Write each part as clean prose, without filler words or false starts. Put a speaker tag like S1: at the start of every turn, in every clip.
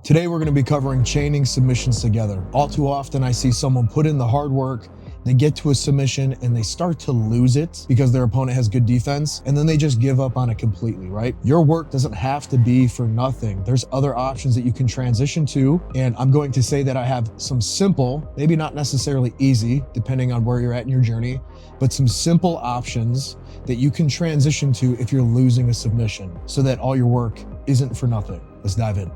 S1: Today we're going to be covering chaining submissions together. All too often I see someone put in the hard work, they get to a submission and they start to lose it because their opponent has good defense, and then they just give up on it completely, right? Your work doesn't have to be for nothing. There's other options that you can transition to, and I'm going to say that I have some simple, maybe not necessarily easy, depending on where you're at in your journey, but some simple options that you can transition to if you're losing a submission so that all your work isn't for nothing. Let's dive in.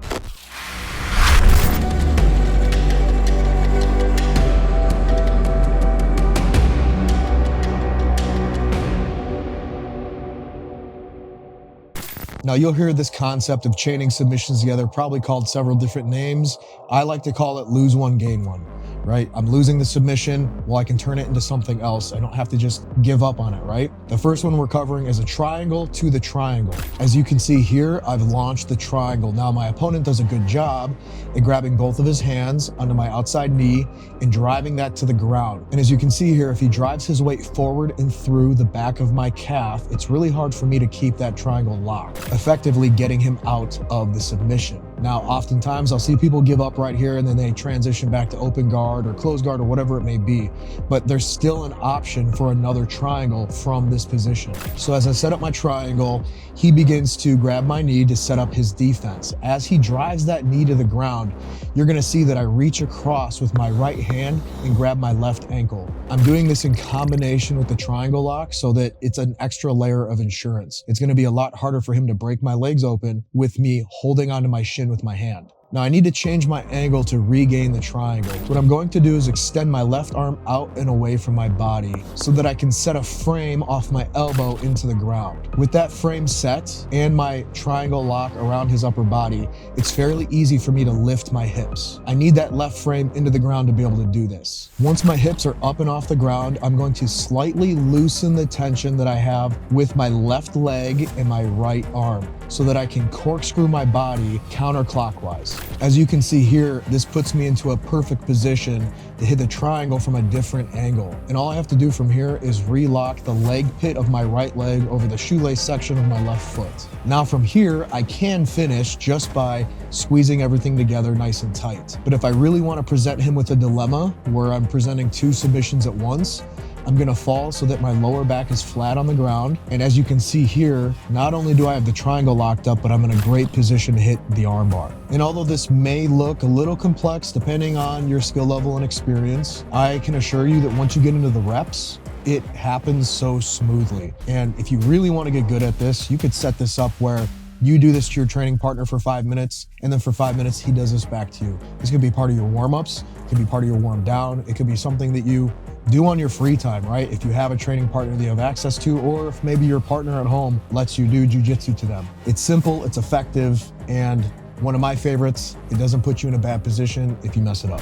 S1: Now you'll hear this concept of chaining submissions together probably called several different names. I like to call it lose one, gain one, right? I'm losing the submission, well, I can turn it into something else. I don't have to just give up on it, right? The first one we're covering is a triangle to the triangle. As you can see here, I've launched the triangle. Now my opponent does a good job at grabbing both of his hands under my outside knee and driving that to the ground. And as you can see here, if he drives his weight forward and through the back of my calf, it's really hard for me to keep that triangle locked, effectively getting him out of the submission. Now, oftentimes I'll see people give up right here and then they transition back to open guard or closed guard or whatever it may be, but there's still an option for another triangle from this position. So as I set up my triangle, he begins to grab my knee to set up his defense. As he drives that knee to the ground, you're gonna see that I reach across with my right hand and grab my left ankle. I'm doing this in combination with the triangle lock so that it's an extra layer of insurance. It's gonna be a lot harder for him to break my legs open with me holding onto my shin with my hand. Now I need to change my angle to regain the triangle. What I'm going to do is extend my left arm out and away from my body so that I can set a frame off my elbow into the ground. With that frame set and my triangle lock around his upper body, it's fairly easy for me to lift my hips. I need that left frame into the ground to be able to do this. Once my hips are up and off the ground, I'm going to slightly loosen the tension that I have with my left leg and my right arm so that I can corkscrew my body counterclockwise. As you can see here, this puts me into a perfect position to hit the triangle from a different angle. And all I have to do from here is relock the leg pit of my right leg over the shoelace section of my left foot. Now from here, I can finish just by squeezing everything together nice and tight. But if I really want to present him with a dilemma where I'm presenting two submissions at once, I'm gonna fall so that my lower back is flat on the ground. And as you can see here, not only do I have the triangle locked up, but I'm in a great position to hit the armbar. And although this may look a little complex depending on your skill level and experience, I can assure you that once you get into the reps, it happens so smoothly. And if you really wanna get good at this, you could set this up where you do this to your training partner for 5 minutes, and then for 5 minutes, he does this back to you. This could be part of your warm-ups, it could be part of your warm down, it could be something that you do on your free time, right? If you have a training partner that you have access to, or if maybe your partner at home lets you do jiu-jitsu to them. It's simple, it's effective, and one of my favorites, it doesn't put you in a bad position if you mess it up.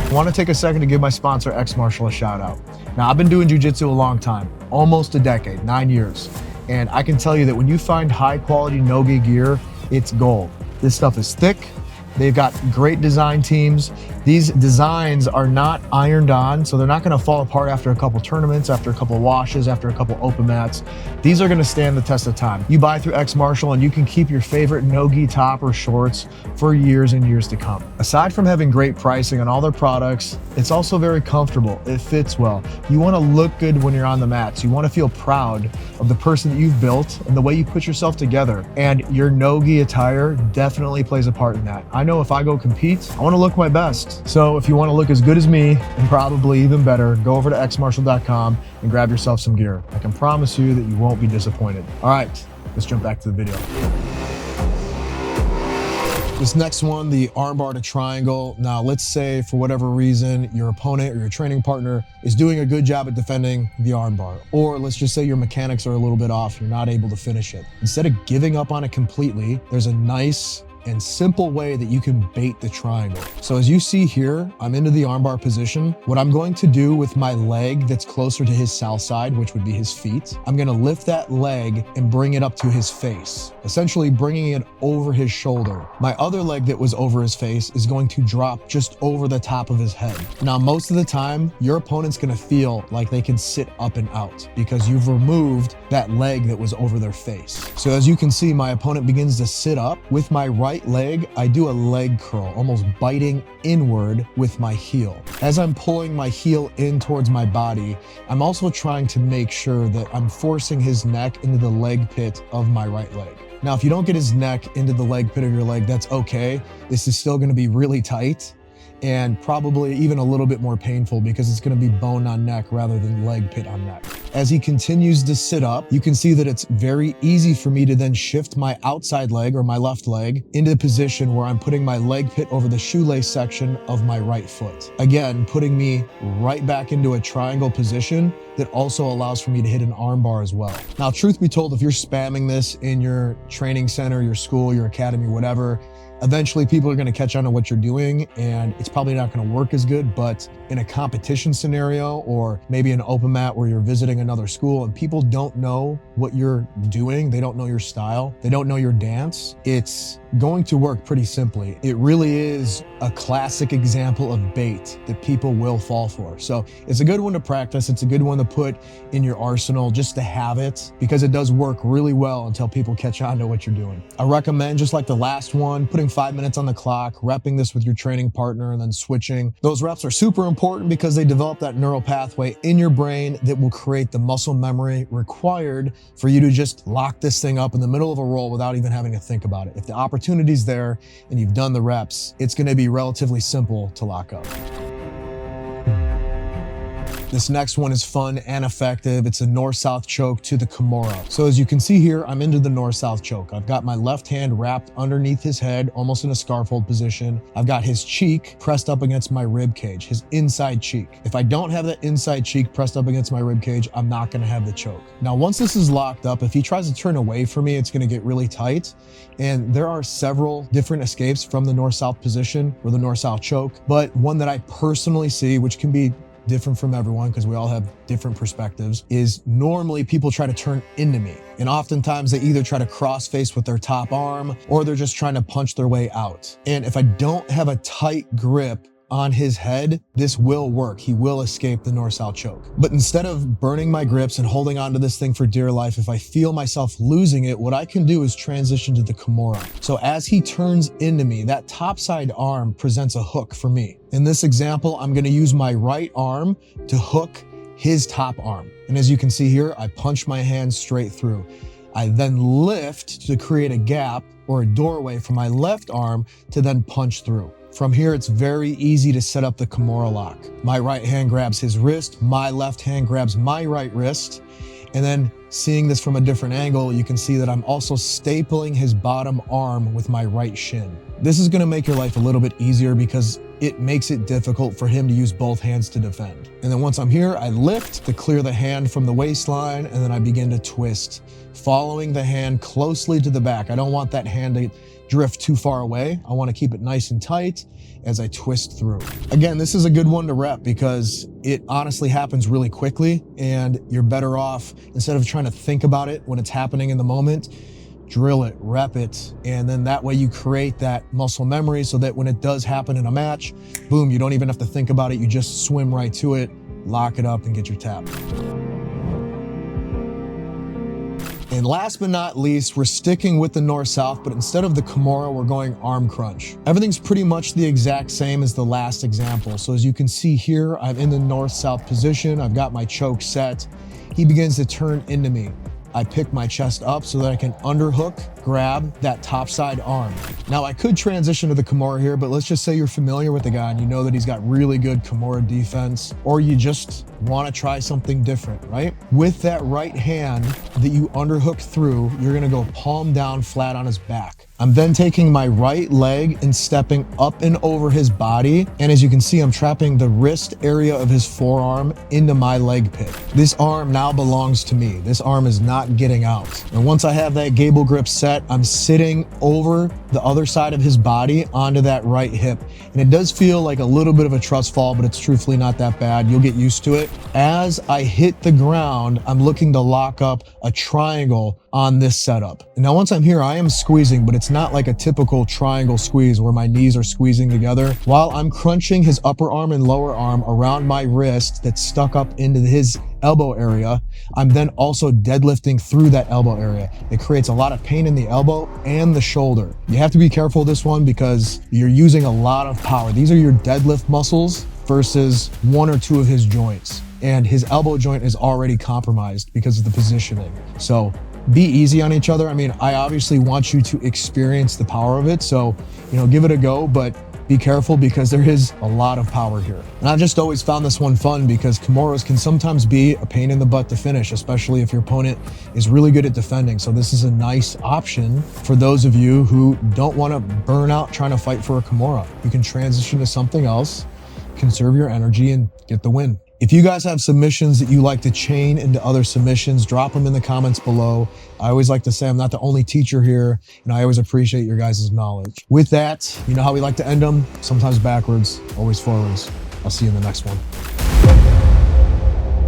S1: I want to take a second to give my sponsor, X Martial, a shout out. Now, I've been doing jiu-jitsu a long time, almost a decade, 9 years. And I can tell you that when you find high quality no-gi gear, it's gold. This stuff is thick. They've got great design teams. These designs are not ironed on, so they're not gonna fall apart after a couple tournaments, after a couple washes, after a couple open mats. These are gonna stand the test of time. You buy through X Martial and you can keep your favorite no-gi top or shorts for years and years to come. Aside from having great pricing on all their products, it's also very comfortable. It fits well. You wanna look good when you're on the mats. You wanna feel proud of the person that you've built and the way you put yourself together. And your no-gi attire definitely plays a part in that. I know if I go compete, I wanna look my best. So if you want to look as good as me, and probably even better, go over to xmartial.com and grab yourself some gear. I can promise you that you won't be disappointed. All right, let's jump back to the video. This next one, the armbar to triangle. Now, let's say for whatever reason, your opponent or your training partner is doing a good job at defending the armbar. Or let's just say your mechanics are a little bit off, you're not able to finish it. Instead of giving up on it completely, there's a nice and simple way that you can bait the triangle. So as you see here, I'm into the armbar position. What I'm going to do with my leg that's closer to his south side, which would be his feet, I'm gonna lift that leg and bring it up to his face, essentially bringing it over his shoulder. My other leg that was over his face is going to drop just over the top of his head. Now, most of the time, your opponent's gonna feel like they can sit up and out because you've removed that leg that was over their face. So as you can see, my opponent begins to sit up. With my right leg, I do a leg curl, almost biting inward with my heel. As I'm pulling my heel in towards my body, I'm also trying to make sure that I'm forcing his neck into the leg pit of my right leg. Now, if you don't get his neck into the leg pit of your leg, that's okay. This is still gonna be really tight and probably even a little bit more painful because it's gonna be bone on neck rather than leg pit on neck. As he continues to sit up, you can see that it's very easy for me to then shift my outside leg or my left leg into the position where I'm putting my leg pit over the shoelace section of my right foot. Again, putting me right back into a triangle position that also allows for me to hit an arm bar as well. Now, truth be told, if you're spamming this in your training center, your school, your academy, whatever, eventually people are gonna catch on to what you're doing and it's probably not gonna work as good, but in a competition scenario or maybe an open mat where you're visiting another school and people don't know what you're doing, they don't know your style, they don't know your dance, it's going to work pretty simply. It really is a classic example of bait that people will fall for. So it's a good one to practice. It's a good one to put in your arsenal just to have it because it does work really well until people catch on to what you're doing. I recommend, just like the last one, putting 5 minutes on the clock, repping this with your training partner and then switching. Those reps are super important because they develop that neural pathway in your brain that will create the muscle memory required for you to just lock this thing up in the middle of a roll without even having to think about it. If the opportunity's there and you've done the reps, it's gonna be relatively simple to lock up. This next one is fun and effective. It's a north-south choke to the kimura. So as you can see here, I'm into the north-south choke. I've got my left hand wrapped underneath his head, almost in a scarf hold position. I've got his cheek pressed up against my rib cage, his inside cheek. If I don't have that inside cheek pressed up against my rib cage, I'm not gonna have the choke. Now, once this is locked up, if he tries to turn away from me, it's gonna get really tight. And there are several different escapes from the north-south position or the north-south choke, but one that I personally see, which can be different from everyone because we all have different perspectives, is normally people try to turn into me. And oftentimes they either try to cross face with their top arm or they're just trying to punch their way out. And if I don't have a tight grip on his head, this will work. He will escape the north-south choke. But instead of burning my grips and holding on to this thing for dear life, if I feel myself losing it, what I can do is transition to the kimura. So as he turns into me, that top side arm presents a hook for me. In this example, I'm gonna use my right arm to hook his top arm. And as you can see here, I punch my hand straight through. I then lift to create a gap or a doorway for my left arm to then punch through. From here, it's very easy to set up the kimura lock. My right hand grabs his wrist, my left hand grabs my right wrist, and then seeing this from a different angle, you can see that I'm also stapling his bottom arm with my right shin. This is gonna make your life a little bit easier because it makes it difficult for him to use both hands to defend. And then once I'm here, I lift to clear the hand from the waistline, and then I begin to twist, following the hand closely to the back. I don't want that hand to drift too far away. I want to keep it nice and tight as I twist through. Again, this is a good one to rep because it honestly happens really quickly and you're better off, instead of trying to think about it when it's happening in the moment, drill it, rep it, and then that way you create that muscle memory so that when it does happen in a match, boom, you don't even have to think about it. You just swim right to it, lock it up and get your tap. And last but not least, we're sticking with the north-south, but instead of the kimura, we're going arm crunch. Everything's pretty much the exact same as the last example. So as you can see here, I'm in the north-south position. I've got my choke set. He begins to turn into me. I pick my chest up so that I can underhook, grab that top side arm. Now I could transition to the kimura here, but let's just say you're familiar with the guy and you know that he's got really good kimura defense, or you just want to try something different, right? With that right hand that you underhook through, you're gonna go palm down flat on his back. I'm then taking my right leg and stepping up and over his body. And as you can see, I'm trapping the wrist area of his forearm into my leg pit. This arm now belongs to me. This arm is not getting out. And once I have that gable grip set, that I'm sitting over the other side of his body onto that right hip. And it does feel like a little bit of a trust fall, but it's truthfully not that bad. You'll get used to it. As I hit the ground, I'm looking to lock up a triangle on this setup. And now once I'm here, I am squeezing, but it's not like a typical triangle squeeze where my knees are squeezing together. While I'm crunching his upper arm and lower arm around my wrist that's stuck up into his elbow area, I'm then also deadlifting through that elbow area. It creates a lot of pain in the elbow and the shoulder. You have to be careful with this one because you're using a lot of power. These are your deadlift muscles versus one or two of his joints. And his elbow joint is already compromised because of the positioning. So be easy on each other. I mean, I obviously want you to experience the power of it. So, give it a go, but be careful because there is a lot of power here. And I've just always found this one fun because kimuras can sometimes be a pain in the butt to finish, especially if your opponent is really good at defending. So this is a nice option for those of you who don't want to burn out trying to fight for a kimura. You can transition to something else, conserve your energy, and get the win. If you guys have submissions that you like to chain into other submissions, drop them in the comments below. I always like to say I'm not the only teacher here, and I always appreciate your guys' knowledge. With that, you know how we like to end them? Sometimes backwards, always forwards. I'll see you in the next one.